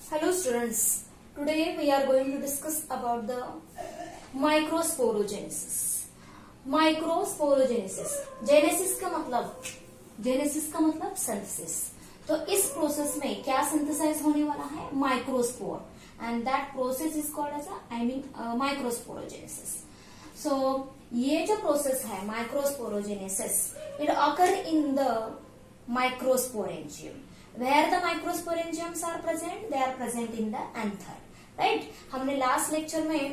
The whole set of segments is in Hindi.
Hello students, today we are going to discuss about the microsporogenesis. Microsporogenesis, genesis का मतलब सिंथेसिस। तो इस प्रोसेस में क्या सिंथेसाइज होने वाला है? Microspore, and that process is called as microsporogenesis. So ये जो प्रोसेस है microsporogenesis, it occur in the microsporangium. Where the microsporangiums are present? They are present in the anther. Right हमने लास्ट लेक्चर में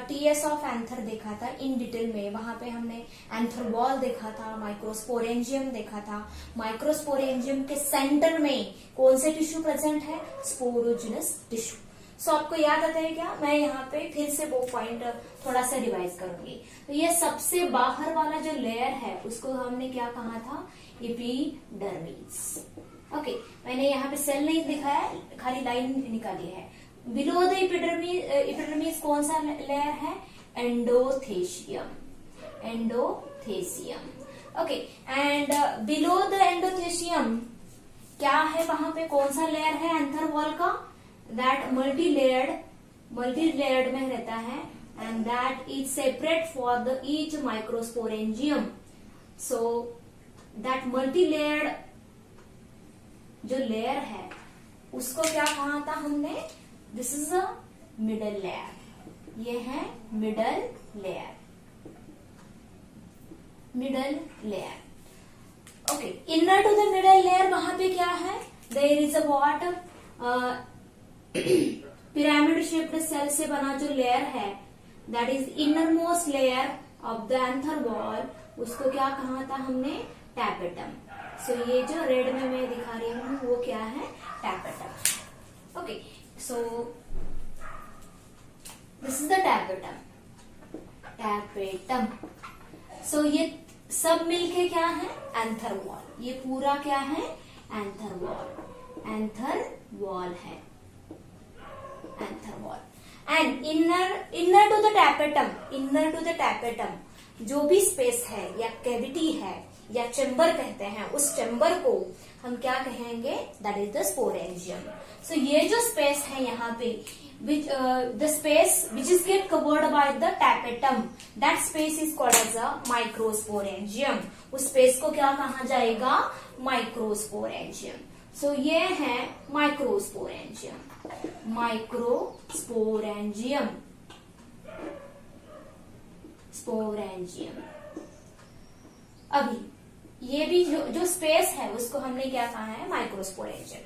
टीएस ऑफ एंथर देखा था इन डिटेल में। वहां पे हमने एंथर वॉल देखा था, माइक्रोस्पोरेंजियम देखा था। माइक्रोस्पोरेंजियम के सेंटर में कौन से टिश्यू प्रेजेंट है? Sporogenous tissue. सो आपको याद आता है क्या? मैं यहाँ पे फिर से वो पॉइंट थोड़ा सा रिवाइज करूंगी। तो ये सबसे बाहर वाला जो लेयर है उसको हमने क्या कहा था? एपिडर्मिस। ओके, मैंने यहाँ पे सेल नहीं दिखाया, खाली लाइन निकाली है। बिलो द एपिडर्मिस कौन सा लेयर है? Endothecium. Okay, and below the endothecium क्या है? वहां पे कौन सा लेयर है एंथर वॉल का? दैट मल्टी लेयर्ड में रहता है, and that is separate for the each microsporangium. So that multi layered जो लेयर है उसको क्या कहा था हमने? This is a middle layer. ये है middle layer. Okay, inner to the middle layer वहां पे क्या है? There is a what? Pyramid shaped cell से बना जो लेयर है, that is inner most layer of the anther wall. उसको क्या कहा था हमने? टैपेटम। सो ये जो रेड में मैं दिखा रही हूँ वो क्या है? Tapetum. Okay, so this is the tapetum. So ये सब मिलके क्या है? Anther wall. ये पूरा क्या है? एंथर वॉल है। Anther wall and inner to the tapetum जो भी स्पेस है या कैविटी है या चेम्बर कहते हैं, उस चेम्बर को हम क्या कहेंगे? That is the sporangium. So ये जो स्पेस है यहाँ पे, the space which is get covered by the tapetum, that space is called as a microsporangium. उस स्पेस को क्या कहा जाएगा? माइक्रोस्पोरेंजियम। सो ये है माइक्रोस्पोरेंजियम। अभी ये भी जो स्पेस है उसको हमने क्या कहा है? माइक्रोस्पोरेंजियम।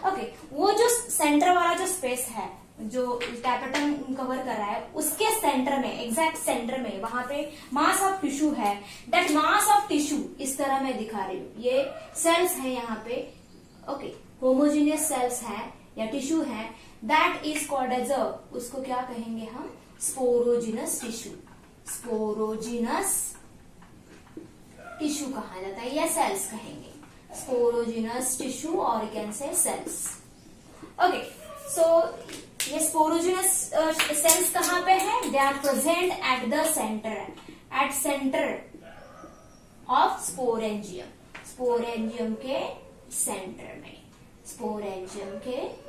ओके, वो जो सेंटर वाला जो स्पेस है जो टैपेटम कवर कर रहा है, उसके सेंटर में, एग्जैक्ट सेंटर में वहां पे मास ऑफ टिश्यू है। दैट मास ऑफ टिश्यू इस तरह मैं दिखा रही हूँ। ये सेल्स है यहाँ पे, ओके, होमोजीनियस सेल्स है या टिश्यू है। That is called as a, उसको क्या कहेंगे हम? स्पोरोजिनस टिश्यू कहा जाता है या सेल्स कहेंगे। स्पोरोजिनस टिश्यू और can say cells. Okay, so ये स्पोरोजिनस सेल्स कहाँ पे है? They are present at the centre of sporangium के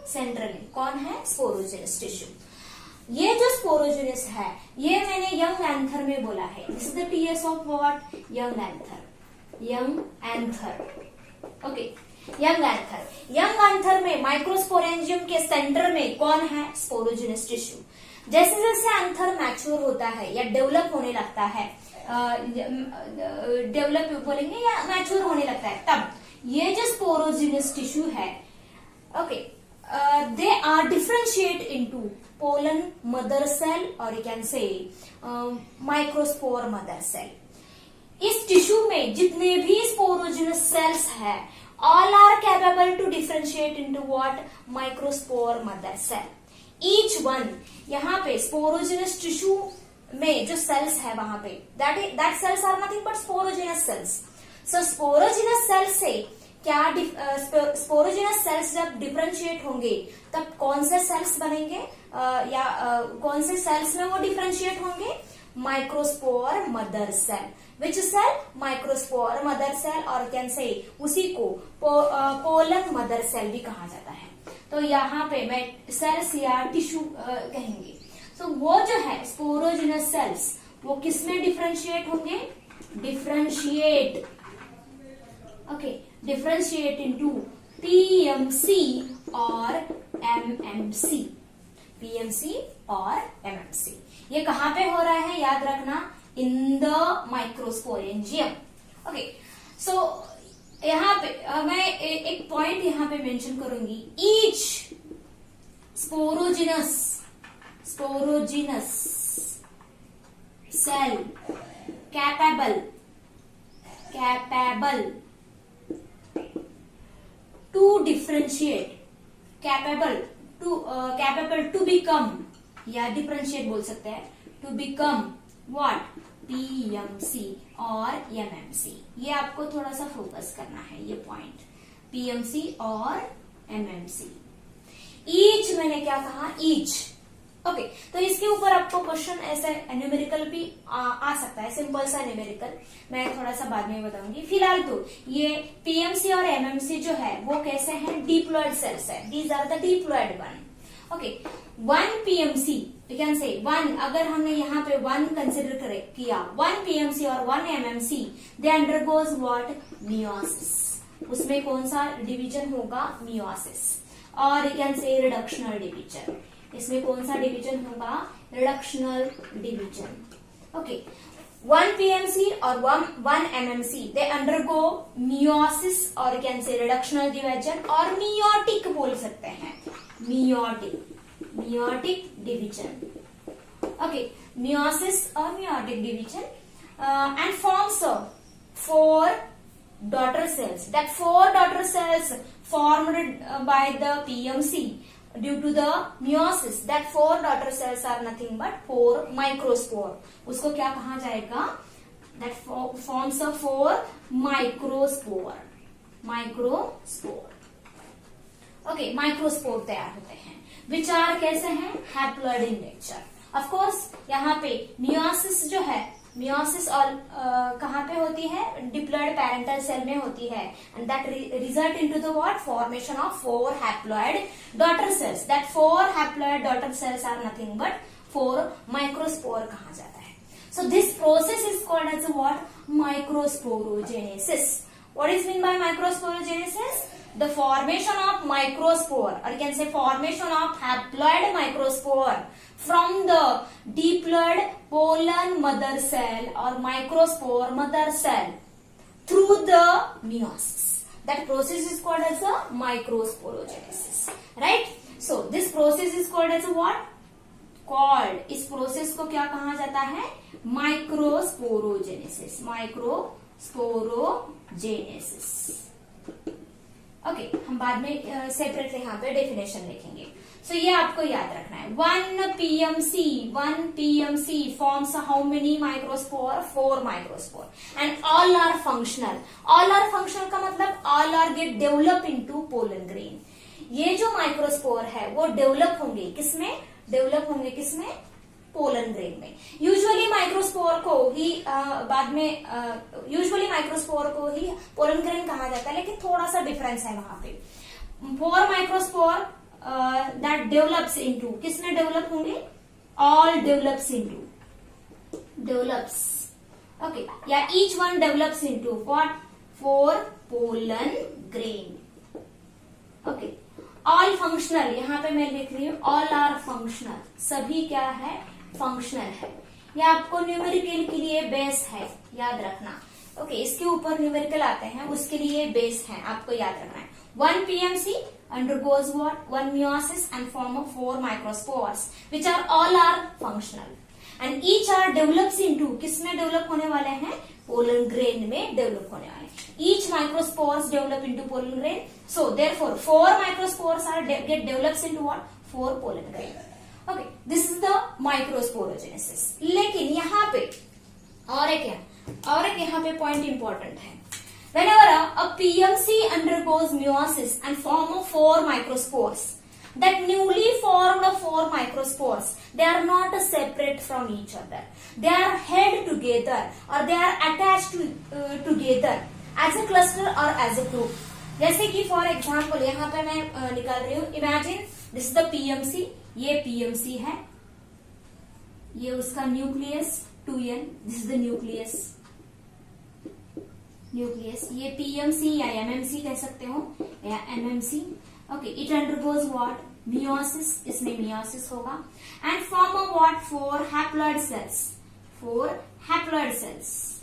सेंटर में कौन है? Sporogenous tissue. ये जो स्पोरोजिनस है ये मैंने यंग एंथर में बोला है। This is the TS of what? Young anther. Okay, young anther में माइक्रोस्पोरेंजियम के सेंटर में कौन है? Sporogenous tissue. जैसे जैसे एंथर मैच्योर होता है या डेवलप होने लगता है, डेवलप बोलेंगे या मैच्योर होने लगता है, तब ये जो स्पोरोजिनस टिश्यू है, okay, they are differentiate into pollen mother cell or you can say microspore mother cell. इस टिश्यू में जितने भी स्पोरोजिनस सेल्स है, all are capable to differentiate into what? microspore mother cell. Each one, यहाँ पे स्पोरोजिनस टिश्यू में जो सेल्स है वहां पे, that cells are nothing but sporogenous cells. So sporogenous sales से क्या स्पोरोजिनस सेल्स जब डिफरेंशिएट होंगे तब कौन से सेल्स बनेंगे? कौन से सेल्स में वो डिफरेंशिएट होंगे? Microspore mother cell. Which cell? Microspore mother cell, और कैन से उसी को पोलन मदर सेल भी कहा जाता है। तो तो यहाँ पे मैं सेल्स या टिश्यू कहेंगे। सो वो जो है स्पोरोजिनस सेल्स वो किसमें डिफरेंशिएट होंगे, differentiate, okay, differentiate into PMC और एमएमसी, पीएमसी और एमएमसी। ये कहां पे हो रहा है याद रखना, in the microsporangium. Okay, so यहाँ पे मैं एक पॉइंट यहाँ पे मेंशन करूंगी, each sporogenous cell capable to differentiate, capable to become, या डिफरेंशिएट बोल सकते हैं, टू बिकम व्हाट, पीएमसी और एमएमसी। ये आपको थोड़ा सा फोकस करना है ये पॉइंट, पीएमसी और एमएमसी। ईच मैंने क्या कहा, ईच। ओके, तो इसके ऊपर आपको क्वेश्चन ऐसे न्यूमेरिकल भी आ सकता है, सिंपल सा न्यूमेरिकल, मैं थोड़ा सा बाद में बताऊंगी। फिलहाल तो ये पीएमसी और एमएमसी जो है वो कैसे हैं, डिप्लॉयड सेल्स है, these are the diploid one. Okay, one PMC we can say one, अगर हमने यहाँ पे वन कंसिडर किया, वन पीएमसी और one MMC, they undergoes what, meiosis. उसमें कौन सा डिवीजन होगा, मियोसिस, और you can say reductional division. इसमें कौन सा डिवीजन होगा, reductional division. Okay, one PMC और one MMC they undergo meiosis और कैन से रिडक्शनल डिवीजन, और मियोटिक बोल सकते हैं, मियोटिक डिवीजन। ओके, मियोसिस और meiotic division and forms four daughter cells. That four daughter cells formed by the PMC due to the meiosis. That four daughter cells are nothing but four microspore. उसको क्या कहा जाएगा, that forms a four microspore. Okay, microspore तैयार होते हैं, विचार कैसे हैं, haploid in nature. Of course यहाँ पे मियोसिस जो है, मियोसिस और कहाँ पे होती है, डिप्लॉयड पैरेंटल सेल में होती है, and that result into the what, formation of four haploid daughter cells. That four haploid daughter cells are nothing but four microspore कहा जाता है। So this process is called as what, microsporogenesis. What is mean by microsporogenesis, the formation of microspore, or you can say formation of haploid microspore from the diploid pollen mother cell or microspore mother cell through the meiosis. That process is called as a microsporogenesis, right? So this process is called as a what, called, इस process को क्या कहा जाता है, microsporogenesis, ओके, हम बाद में सेपरेट यहाँ पे डेफिनेशन लिखेंगे। सो ये आपको याद रखना है, one PMC forms how many microspore, four microspore, and all are functional. All are functional का मतलब all are get develop into pollen grain. ये जो माइक्रोस्पोर है वो डेवलप होंगे किसमें, पोलन ग्रेन में। यूजुअली माइक्रोस्पोर को ही पोलन ग्रेन कहा जाता है, लेकिन थोड़ा सा डिफरेंस है वहां पे। Four microspore that develops into, किसमें डेवलप होंगे, ऑल डेवलप्स, ओके, या each one develops into what, four pollen grain. Okay, all functional, यहाँ पे मैं लिख रही हूँ ऑल आर फंक्शनल, सभी क्या है, फंक्शनल है। यह आपको न्यूमेरिकल के लिए बेस है, याद रखना। ओके, इसके ऊपर न्यूमेरिकल आते हैं, उसके लिए बेस है, आपको याद रखना है। One PMC undergoes what, one meiosis and form of four microspores which are all are functional and each are develops into, किसमें डेवलप होने वाले हैं, पोलन ग्रेन में डेवलप होने वाले हैं। each microspores develop into pollen grain, so therefore four microspores are get develops into what, four pollen grain। okay, this is the microsporogenesis। लेकिन यहाँ पे और एक यहाँ पे पॉइंट इंपॉर्टेंट है, whenever a PMC undergoes meiosis and form of four microspores, that newly formed four microspores, they are not separate from each other, they are held together or they are attached to together as a cluster or as a group। जैसे कि फॉर एग्जाम्पल यहाँ पे मैं निकाल रही हूँ, imagine this is the PMC, ये पीएमसी है, ये उसका nucleus 2n, this is the nucleus, ये पीएमसी या एमएमसी कह सकते हो या MMC. Okay, it undergoes what, meiosis, इसमें मियोसिस होगा and form of what, 4 haploid cells, 4 haploid cells.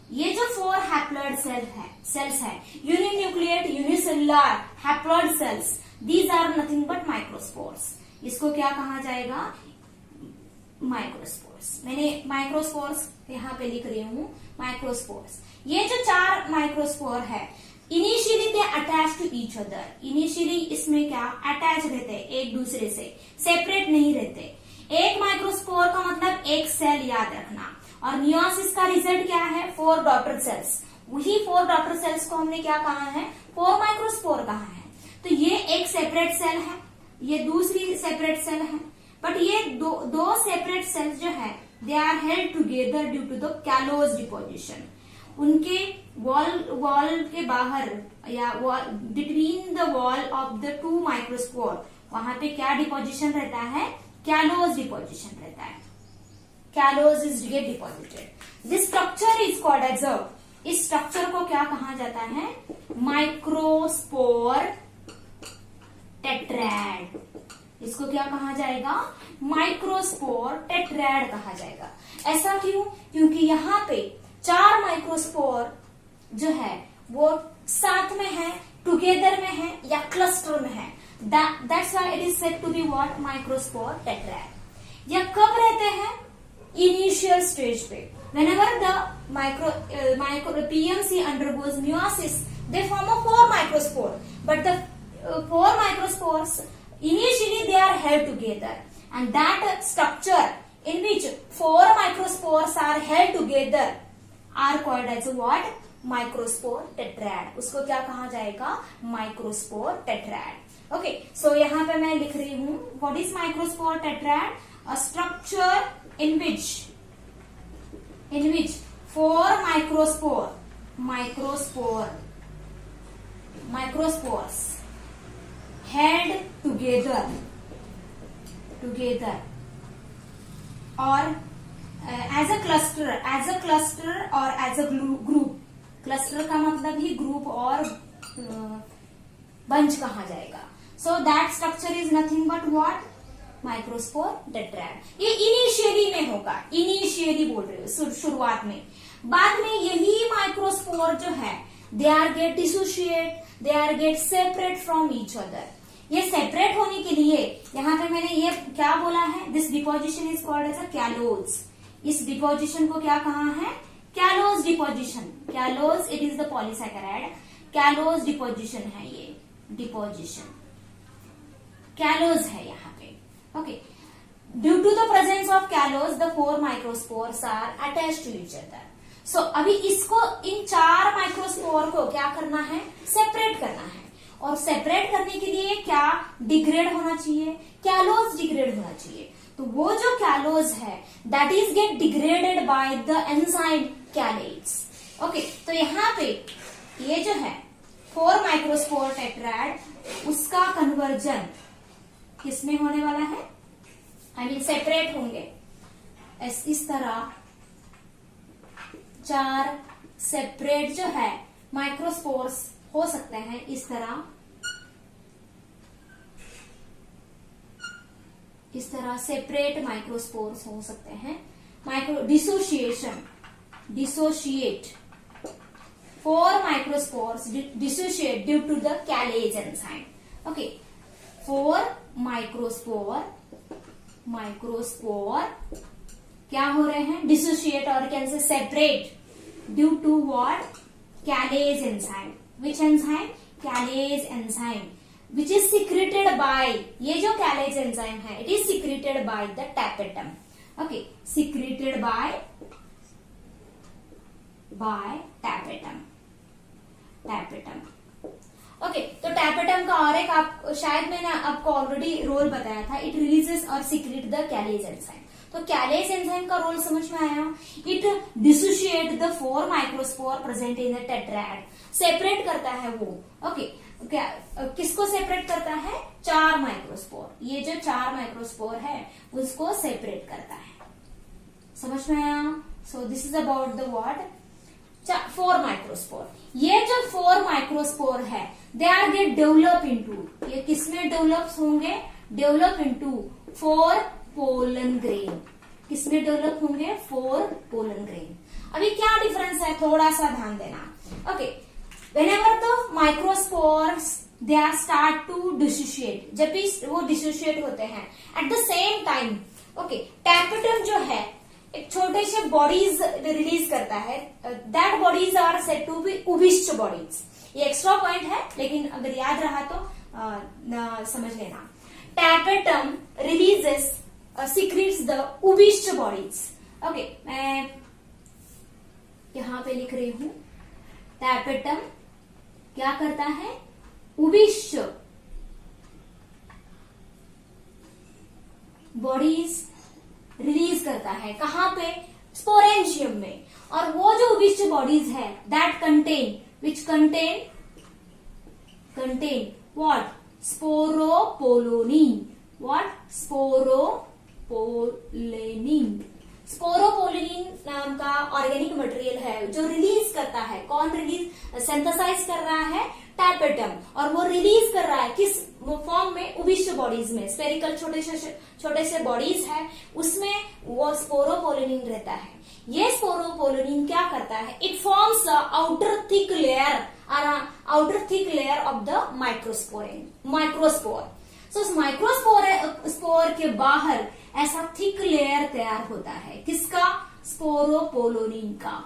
ये जो 4 हैप्लॉइड सेल्स है, uninucleate unicellular haploid cells, these are nothing but microspores. इसको क्या कहा जाएगा, माइक्रोस्पोर्स। मैंने माइक्रोस्पोर्स यहाँ पे लिख रही हूँ, माइक्रोस्पोर्स। ये जो 4 माइक्रोस्पोर है, initially they attach to each other, initially इसमें क्या अटैच रहते हैं एक दूसरे से, सेपरेट नहीं रहते। एक माइक्रोस्पोर का मतलब एक सेल, याद रखना। और मियोसिस का रिजल्ट क्या है, 4 डॉटर सेल्स। वही 4 डॉटर सेल्स को हमने क्या कहा है, 4 माइक्रोस्पोर कहा है। तो ये एक सेपरेट सेल है, ये दूसरी सेपरेट सेल है, बट ये दो सेपरेट सेल्स जो है, they are held together due to the callose deposition. उनके वॉल के बाहर या between the wall of the 2 microspore, वहां पे क्या डिपोजिशन रहता है, कैलोज डिपोजिशन रहता है। Callose is get deposited. This structure is called as a, इस स्ट्रक्चर को क्या कहा जाता है, माइक्रोस्पोर टेट्रैड। इसको क्या कहा जाएगा, माइक्रोस्पोर टेट्रैड कहा जाएगा। ऐसा क्यों, क्योंकि यहाँ पे 4 माइक्रोस्पोर जो है वो साथ में है, टुगेदर में है या क्लस्टर में है। That's why it is said to be what, microspore tetrad. यह कब रहते हैं, इनिशियल स्टेज पे। whenever the micro PMC undergoes meiosis, they form a 4 microspore, but the 4 microspores initially they are held together, and that structure in which 4 microspores are held together are called as what, microspore tetrad। उसको क्या कहा जाएगा, microspore tetrad। ओके, सो यहाँ पे मैं लिख रही हूँ, what is microspore tetrad, a structure in which 4 microspores held together or as a cluster or as a group। cluster का मतलब ही ग्रुप और बंच कहा जाएगा। so that structure is nothing but what, microspore tetrad. ये इनिशियली में होगा, इनिशियली बोल रहे हो, शुरुआत में। बाद में यही माइक्रोस्पोर जो है, they are get dissociate, they are get separate from each other. ये सेपरेट होने के लिए यहाँ पे मैंने ये क्या बोला है, this deposition is called as a callose. इस डिपोजिशन को क्या कहा है, callose deposition. Callose, it is the polysaccharide, callose deposition है ये, डिपोजिशन कैलोज है यहाँ पे। Okay. Due to the presence of callose, the 4 microspores are attached to each other. So अभी इसको, इन 4 माइक्रोस्पोर को क्या करना है, सेपरेट करना है। और सेपरेट करने के लिए क्या डिग्रेड होना चाहिए, कैलोज डिग्रेड होना चाहिए। तो वो जो कैलोज है, that is get degraded by the enzyme callase. Okay, तो यहाँ पे ये जो है 4 माइक्रोस्पोर टेट्रैड, उसका कन्वर्जन किसमें होने वाला है, आई मीन सेपरेट होंगे। इस तरह 4 सेपरेट जो है माइक्रोस्पोर्स हो सकते हैं, इस तरह सेपरेट माइक्रोस्पोर्स हो सकते हैं। Dissociate 4 microspores dissociate due to the callase enzyme. Okay, 4 microspore क्या हो रहे हैं, डिसोशिएट और can say separate due to what, callase enzyme. Which enzyme, callase enzyme, which is secreted by, ये जो कैलेज एंजाइम है, it is secreted by the tapetum. Okay, secreted by tapetum. Okay, तो टैपेटम का और एक आप शायद मैंने आपको ऑलरेडी रोल बताया था, इट रिलीजेस और सीक्रेट द कैलेज एंजाइम। तो कैलेज एंजाइम का रोल समझ में आया। It dissociate the 4 microspore present in the tetrad, separate करता है वो। ओके, क्या किसको सेपरेट करता है? 4 माइक्रोस्पोर। ये जो 4 माइक्रोस्पोर है उसको सेपरेट करता है। समझ में आया? So this is about the what 4 microspore. ये जो 4 माइक्रोस्पोर है they are get develop into, ये किसमें डेवलप होंगे? Develop into 4 pollen grain. किसमें डेवलप होंगे? 4 पोलन ग्रेन। अभी क्या डिफरेंस है थोड़ा सा ध्यान देना। Okay, whenever the microspores they are start to dissociate, जब भी वो डिसोशिएट होते हैं at the same time, okay, tapetum जो है एक छोटे से बॉडीज रिलीज करता है, that bodies are said to be Ubisch bodies. ये एक्स्ट्रा पॉइंट है, लेकिन अगर याद रहा तो समझ लेना। Tapetum releases secretes the Ubisch bodies. Okay, मैं यहां पे लिख रही हूं, टैपेटम क्या करता है? उबिश्च बॉडीज रिलीज करता है। कहां पे? स्पोरेंशियम में। और वो जो उबिश्च बॉडीज है that contain, which contain what? Sporopollenin. What? Sporopollenin. Sporopollenin नाम का ऑर्गेनिक मटेरियल है जो रिलीज करता है। कौन रिलीज? सिंथेसाइज कर रहा है टैपेटम, और वो रिलीज कर रहा है किस फॉर्म में? उबिश्च बॉडीज में। स्पेरिकल छोटे से बॉडीज है, उसमें वो स्पोरोपोलेनिन रहता है। ये स्पोरोपोलेनिन क्या करता है? It forms outer thick layer of the microspore. So microspore के बाहर ऐसा थिक लेयर तैयार होता है। किसका? स्पोरोपोलेनिन का।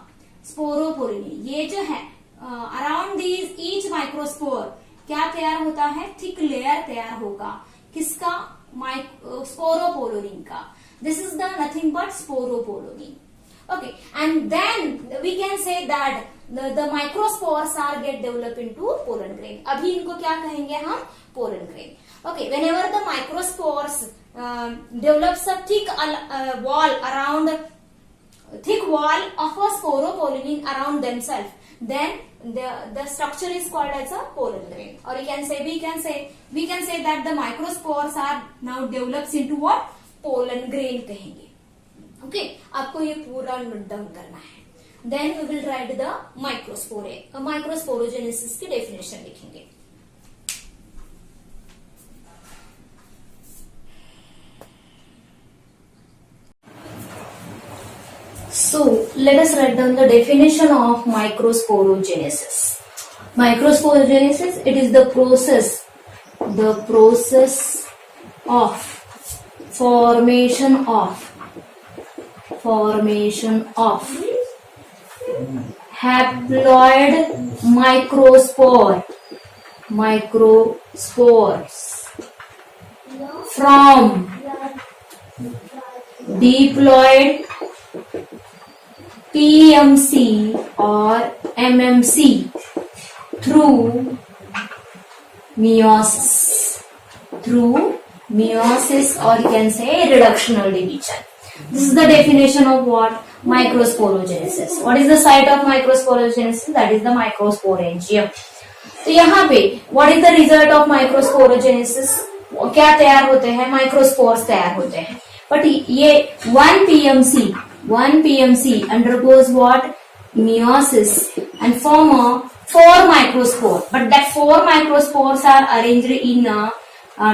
स्पोरोपोलेनिन ये जो है अराउंड दीज ईच माइक्रोस्पोर क्या तैयार होता है? थिक लेयर तैयार होगा। किसका? स्पोरोपोलेनिन का। This is the nothing but sporopollenin. Okay, and then we can say that the microspores are get developed into pollen grain. अभी इनको क्या कहेंगे हम? pollen grain. Okay, whenever the microspores develops a thick wall of a sporopollenin around themselves, then the structure is called as a pollen grain. Or we can say that the microspores are now develops into what? pollen grain कहेंगे। ओके, आपको ये पूरा नोट डाउन करना है। Then we will write the microsporogenesis की डेफिनेशन लिखेंगे। So let us write down the definition of microsporogenesis. Microsporogenesis, it is the process of formation of haploid microspores from diploid PMC or MMC through meiosis, or you can say reductional division. This is the definition of what? Microsporogenesis. What is the site of microsporogenesis? That is the microsporangium. तो यहाँ पे what is the result of microsporogenesis? क्या तैयार होते हैं? माइक्रोस्पोर्स तैयार होते हैं। बट ये 1 PMC undergoes what? meiosis and form a 4 microspore. But that 4 microspores are arranged in a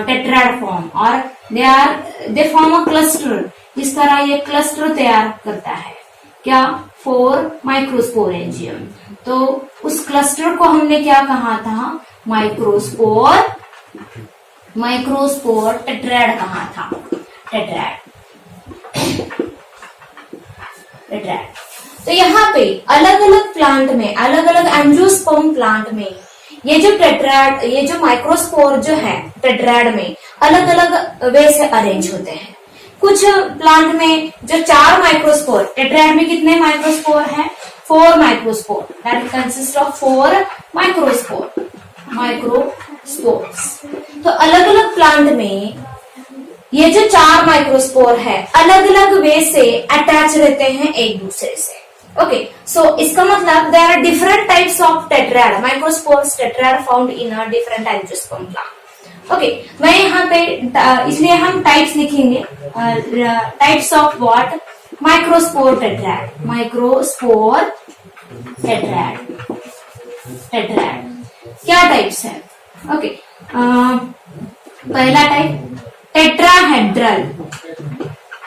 tetrad form, or they form a cluster. इस तरह ये क्लस्टर तैयार करता है। क्या? 4 माइक्रोस्पोरेंजियम। तो उस क्लस्टर को हमने क्या कहा था? माइक्रोस्पोर टेट्रैड कहा था। टेट्रैड। तो यहाँ पे अलग अलग प्लांट में, अलग अलग एंजियोस्पर्म प्लांट में ये जो माइक्रोस्पोर जो है टेट्रैड में अलग अलग वे से अरेंज होते हैं। कुछ प्लांट में जो 4 माइक्रोस्पोर, टेट्रैड में कितने माइक्रोस्पोर है? 4 microspore, that consist of 4 microspore. Microspores. तो अलग अलग प्लांट में ये जो 4 माइक्रोस्पोर है अलग अलग वे से अटैच रहते हैं एक दूसरे से। ओके, सो इसका मतलब there are different types of tetrad microspores tetrad found in a different angiosperm plant. Okay, मैं यहाँ पे इसलिए हम टाइप्स लिखेंगे, types of what, microspore tetrad, microspore tetrad, tetrad क्या टाइप्स है? ओके, पहला type tetrahedral,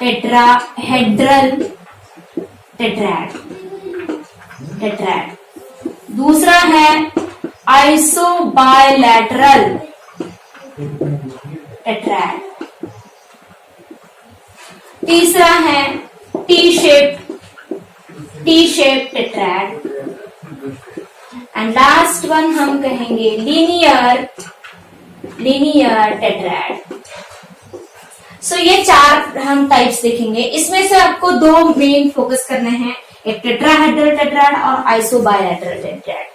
tetrahedral tetrad, tetrad. दूसरा है आइसोबायलैटरल टेट्राड। तीसरा है T shape tetrad. And last one हम कहेंगे लीनियर टेट्राड। सो ये 4 हम टाइप्स देखेंगे। इसमें से आपको 2 मेन फोकस करने हैं, एक टेट्राहेड्रल टेट्राड और आइसोबायलैटरल टेट्राड।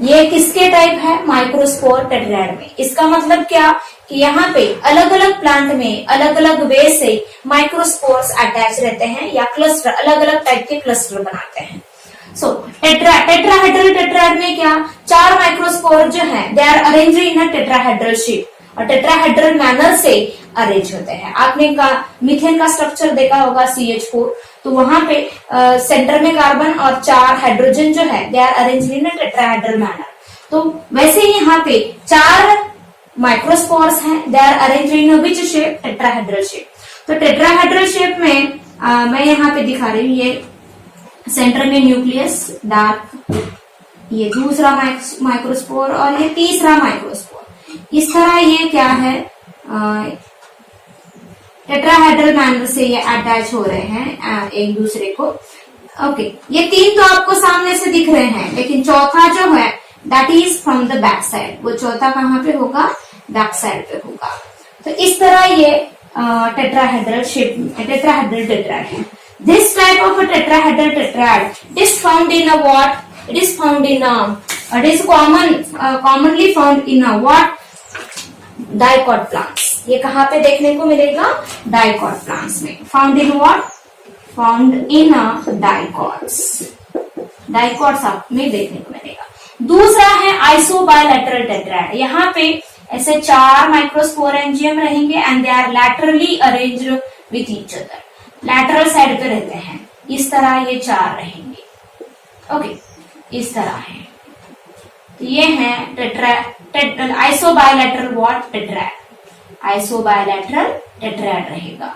ये किसके टाइप है? माइक्रोस्पोर टेट्राड में। इसका मतलब क्या कि यहाँ पे अलग अलग प्लांट में अलग अलग वे से माइक्रोस्पोर्स अटैच रहते हैं या क्लस्टर, अलग अलग टाइप के क्लस्टर बनाते हैं। सो टेट्राहेड्रल टेट्राड में क्या 4 माइक्रोस्पोर जो है they are arranged in a tetrahedral shape और टेट्राहेड्रल मैनर से अरेंज होते हैं। आपने मीथेन का स्ट्रक्चर देखा होगा CH4, तो वहां पे सेंटर में कार्बन और 4 हाइड्रोजन जो है they are arranged in a tetrahedral manner. तो वैसे ही यहाँ पे 4 माइक्रोस्पोर्स हैं, they are arranged in which shape? Tetrahedral shape. तो टेट्राहेड्रल शेप में मैं यहाँ पे दिखा रही हूँ, ये सेंटर में न्यूक्लियस डार्क, ये दूसरा माइक्रोस्पोर और ये तीसरा माइक्रोस्पोर। इस तरह ये क्या है, टेट्राहेड्रल मैनर से ये अटैच हो रहे हैं एक दूसरे को। ओके, ये 3 तो आपको सामने से दिख रहे हैं, लेकिन चौथा जो है that is from the back side. वो चौथा कहाँ पे होगा? बैक साइड पे होगा। तो इस तरह ये टेट्राहेड्रल शेप, टेट्राहेड्रल टेट्राड है। This type of a tetrahedral tetrad is found in a what? It is found in a, it is commonly found in a what? Dicot plants. ये कहाँ पे देखने को मिलेगा? Dicot plants में। Found in what? Found in a dicots. Dicots आप में देखने को मिलेगा। दूसरा है आइसोबायलैटरल टेट्राड। यहाँ पे ऐसे 4 माइक्रोस्पोरेंजियम रहेंगे and they are laterally arranged with each other. Lateral side पे रहते हैं। इस तरह ये 4 रहेंगे। ओके, इस तरह है। तो ये है isobilateral what? Tetrad, isobilateral tetrad रहेगा।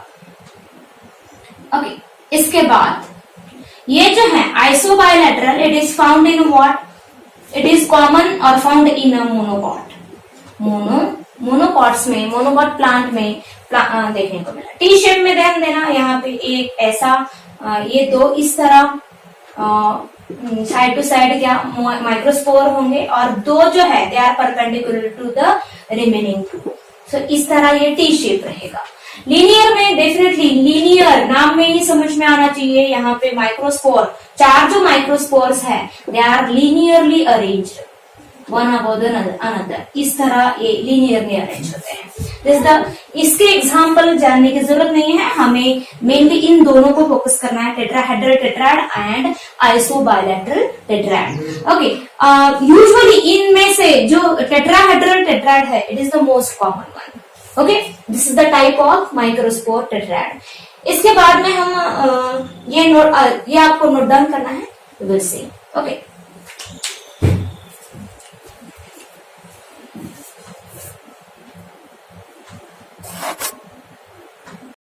ओके, इसके बाद ये जो है isobilateral, it is found in what? It is common और found in a monocot. Monocots में, मोनोकॉट प्लांट में देखने को मिला। टी शेप में ध्यान देना, यहाँ पे एक ऐसा, ये 2 इस तरह साइड टू साइड क्या माइक्रोस्पोर होंगे और 2 जो है they are perpendicular to the remaining 2। So इस तरह ये टी शेप रहेगा। लीनियर में डेफिनेटली लीनियर नाम में ही समझ में आना चाहिए। यहाँ पे माइक्रोस्पोर, 4 जो माइक्रोस्पोर्स है they are linearly arranged one above another. इस तरह ये लीनियरली अरेंज होते हैं। इसके एग्जाम्पल जानने की जरूरत नहीं है, हमें मेनली इन दोनों को फोकस करना है, tetrahedral tetrad and isobilateral tetrad. Okay, usually इनमें से जो टेट्राहेड्रल टेट्राड है it is the most common one. Okay, this is the type of microspore tetrad. इसके बाद में हम ये आपको नोट डाउन करना है, विल सी। ओके।